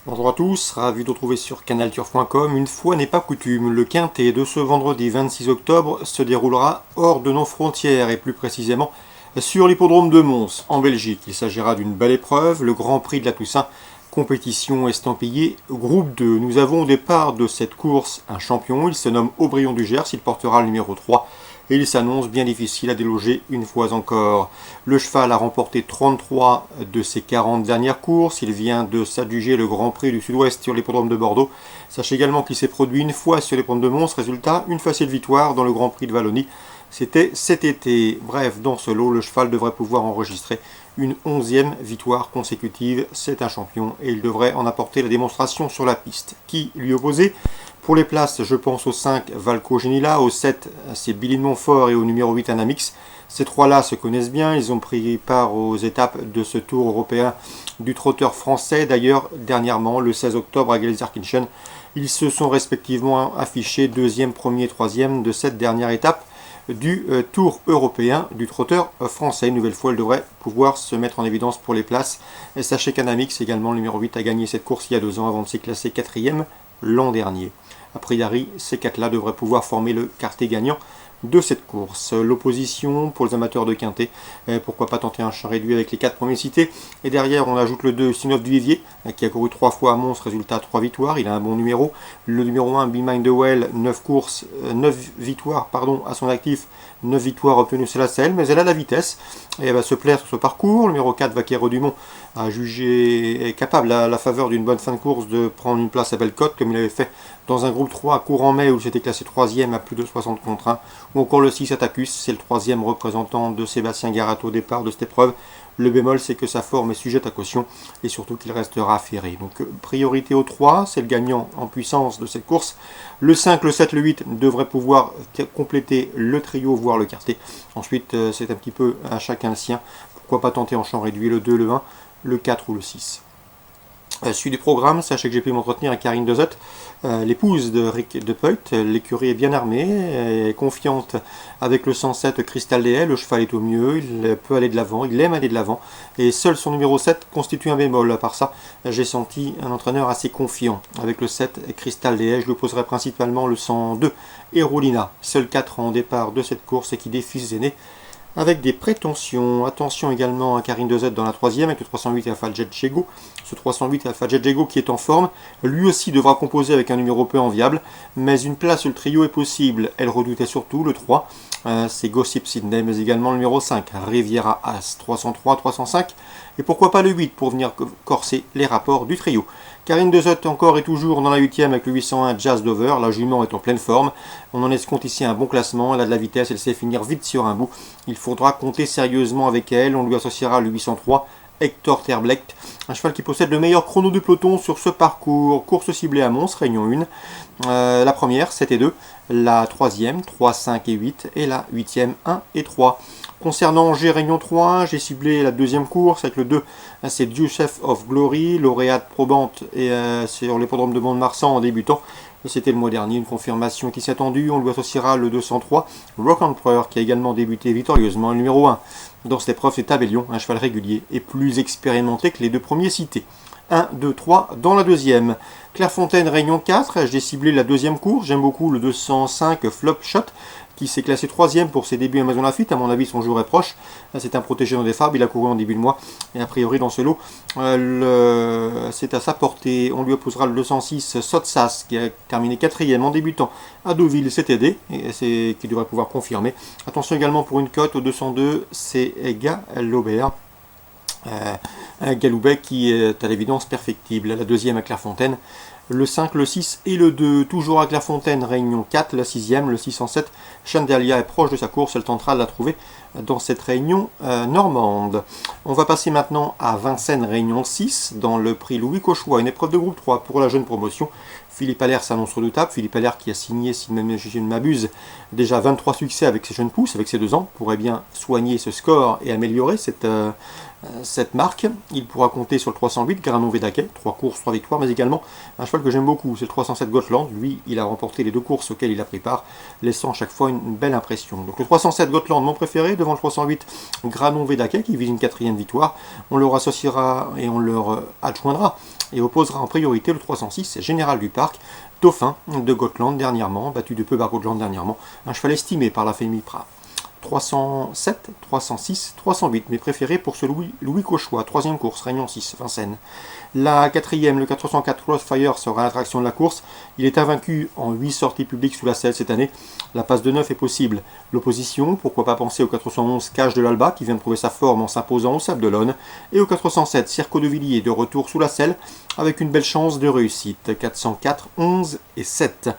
Bonjour à tous, ravi de vous retrouver sur canalturf.com. Une fois n'est pas coutume, le quintet de ce vendredi 26 octobre se déroulera hors de nos frontières et plus précisément sur l'hippodrome de Mons en Belgique. Il s'agira d'une belle épreuve, le Grand Prix de la Toussaint, compétition estampillée groupe 2. Nous avons au départ de cette course un champion, il se nomme Aubryon du Gers, il portera le numéro 3. Et il s'annonce bien difficile à déloger une fois encore. Le cheval a remporté 33 de ses 40 dernières courses. Il vient de s'adjuger le Grand Prix du Sud-Ouest sur l'hippodrome de Bordeaux. Sachez également qu'il s'est produit une fois sur l'hippodrome de Mons. Résultat, une facile victoire dans le Grand Prix de Wallonie. C'était cet été. Bref, dans ce lot, le cheval devrait pouvoir enregistrer une 11e victoire consécutive. C'est un champion et il devrait en apporter la démonstration sur la piste. Qui lui opposait? Pour les places, je pense au 5, Valco Genila, au 7, c'est Billy de Montfort et au numéro 8, Anamix. Ces trois-là se connaissent bien, ils ont pris part aux étapes de ce tour européen du trotteur français. D'ailleurs, dernièrement, le 16 octobre à Gelsenkirchen, ils se sont respectivement affichés 2e, 1er, 3e de cette dernière étape du tour européen du trotteur français. Une nouvelle fois, elle devrait pouvoir se mettre en évidence pour les places. Et sachez qu'Anamix, également le numéro 8, a gagné cette course il y a 2 ans avant de s'y classer 4e l'an dernier. A priori, ces 4-là devraient pouvoir former le quartet gagnant de cette course. L'opposition pour les amateurs de quintet, pourquoi pas tenter un champ réduit avec les 4 premiers cités. Et derrière, on ajoute le 2, Sinov du Vivier, qui a couru 3 fois à Mons, résultat 3 victoires. Il a un bon numéro. Le numéro 1, Be Mind the Well, 9 courses, 9 victoires à son actif, 9 victoires obtenues sur la selle, mais elle a la vitesse et elle va se plaire sur ce parcours. Le numéro 4, Vaquero Dumont, a jugé est capable, à la faveur d'une bonne fin de course, de prendre une place à Bellecote, comme il avait fait dans un groupe 3 courant mai où il s'était classé 3e à plus de 60 contre 1. Ou encore le 6, Atacus, c'est le 3e représentant de Sébastien Garat au départ de cette épreuve. Le bémol, c'est que sa forme est sujette à caution et surtout qu'il restera ferré. Donc priorité au 3, c'est le gagnant en puissance de cette course. Le 5, le 7, le 8 devraient pouvoir compléter le trio, voire le quartet. Ensuite, c'est un petit peu à chacun le sien. Pourquoi pas tenter en champ réduit le 2, le 1, le 4 ou le 6. Suite du programme, sachez que j'ai pu m'entretenir avec Karine Dezot, l'épouse de Rick de Peut. L'écurie est bien armée, elle est confiante avec le 107 Crystal DL. Le cheval est au mieux, il peut aller de l'avant, il aime aller de l'avant. Et seul son numéro 7 constitue un bémol. À part ça, j'ai senti un entraîneur assez confiant. Avec le 7 Crystal DL, je lui opposerai principalement le 102 Erolina, seul 4 en départ de cette course et qui défie ses aînés avec des prétentions. Attention également à Karine Dezot dans la 3e avec le 308 Alpha Jet Jego. Ce 308 Alpha Jet Jego qui est en forme, lui aussi devra composer avec un numéro peu enviable, mais une place sur le trio est possible. Elle redoutait surtout le 3, c'est Gossip Sydney, mais également le numéro 5, Riviera As, 303, 305, et pourquoi pas le 8 pour venir corser les rapports du trio. Karine Dezot encore et toujours dans la 8e avec le 801 Jazz Dover. La jument est en pleine forme. On en escompte ici un bon classement. Elle a de la vitesse, elle sait finir vite sur un bout. Il faudra compter sérieusement avec elle. On lui associera le 803 Hector Terblecht, un cheval qui possède le meilleur chrono du peloton sur ce parcours. Course ciblée à Mons, réunion 1. La première, 7 et 2. La troisième, 3, 5 et 8. Et la 8e, 1 et 3. Concernant Angers Réunion 3, j'ai ciblé la deuxième course avec le 2, c'est Deuchef of Glory, lauréate probante et sur l'hippodrome de Mont-de-Marsan en débutant. C'était le mois dernier, une confirmation qui s'est attendue. On lui associera le 203, Rock Emperor, qui a également débuté victorieusement. Le numéro 1 dans cette épreuve, c'est Tabellion, un cheval régulier et plus expérimenté que les deux premiers cités. 1, 2, 3 dans la deuxième. Clairefontaine, Réunion 4, j'ai ciblé la deuxième course. J'aime beaucoup le 205 Flop Shot, qui s'est classé 3e pour ses débuts à Maison Lafitte. À mon avis, son jour est proche. C'est un protégé dans des fables, il a couru en début de mois. Et a priori, dans ce lot, c'est à sa portée. On lui opposera le 206 Sotsas, qui a terminé 4e en débutant à Deauville, CTD, et qui devrait pouvoir confirmer. Attention également pour une cote au 202, c'est Galobert. Un Galoubet qui est à l'évidence perfectible. La deuxième à Clairefontaine, le 5, le 6 et le 2. Toujours à Clairefontaine, Réunion 4, la 6e, le 607. Chandalia est proche de sa course, elle tentera de la trouver dans cette réunion normande. On va passer maintenant à Vincennes, Réunion 6, dans le prix Louis Cauchois, une épreuve de groupe 3 pour la jeune promotion. Philippe Allaire s'annonce redoutable. Philippe Allaire qui a signé, si je ne m'abuse, déjà 23 succès avec ses jeunes pousses, avec ses 2 ans, pourrait bien soigner ce score et améliorer cette marque. Il pourra compter sur le 308 Granon Vedaquet, 3 courses, 3 victoires, mais également un cheval que j'aime beaucoup, c'est le 307 Gotland. Lui, il a remporté les 2 courses auxquelles il a pris part, laissant à chaque fois une belle impression. Donc le 307 Gotland, mon préféré, devant le 308 Granon Vedaquet, qui vise une 4e victoire. On leur associera et on leur adjoindra et opposera en priorité le 306 Général du Parc, dauphin de Gotland dernièrement, battu de peu par Gotland dernièrement, un cheval estimé par la famille Prat. 307, 306, 308, mes préférés pour ce Louis Cauchois, 3e course, Réunion 6, Vincennes. La 4e, le 404 Crossfire sera l'attraction de la course. Il est invaincu en 8 sorties publiques sous la selle cette année. La passe de 9 est possible. L'opposition, pourquoi pas penser au 411 Cage de l'Alba qui vient de prouver sa forme en s'imposant au Sable d'Olonne. Et au 407 Circo de Villiers de retour sous la selle avec une belle chance de réussite. 404, 11 et 7.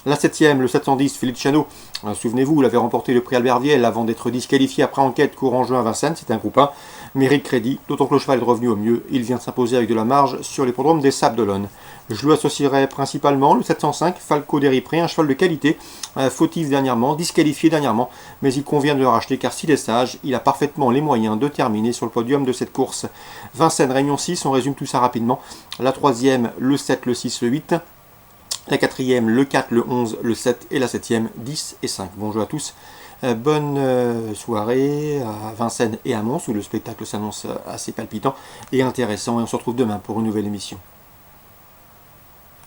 La 7e, le 710 Philippe Chano, souvenez-vous, il avait remporté le prix Albert Viel avant d'être disqualifié après enquête courant juin à Vincennes, c'est un groupe 1, mérite crédit, d'autant que le cheval est revenu au mieux, il vient de s'imposer avec de la marge sur l'hippodrome des Sables d'Olonne. Je lui associerai principalement le 705 Falco d'Éripré, un cheval de qualité, fautif dernièrement, disqualifié dernièrement, mais il convient de le racheter car s'il est sage, il a parfaitement les moyens de terminer sur le podium de cette course. Vincennes, Réunion 6, on résume tout ça rapidement. La 3e, le 7, le 6, le 8. La 4e, le 4, le 11, le 7 et la 7e, 10 et 5. Bonjour à tous. Bonne soirée à Vincennes et à Mons où le spectacle s'annonce assez palpitant et intéressant. Et on se retrouve demain pour une nouvelle émission.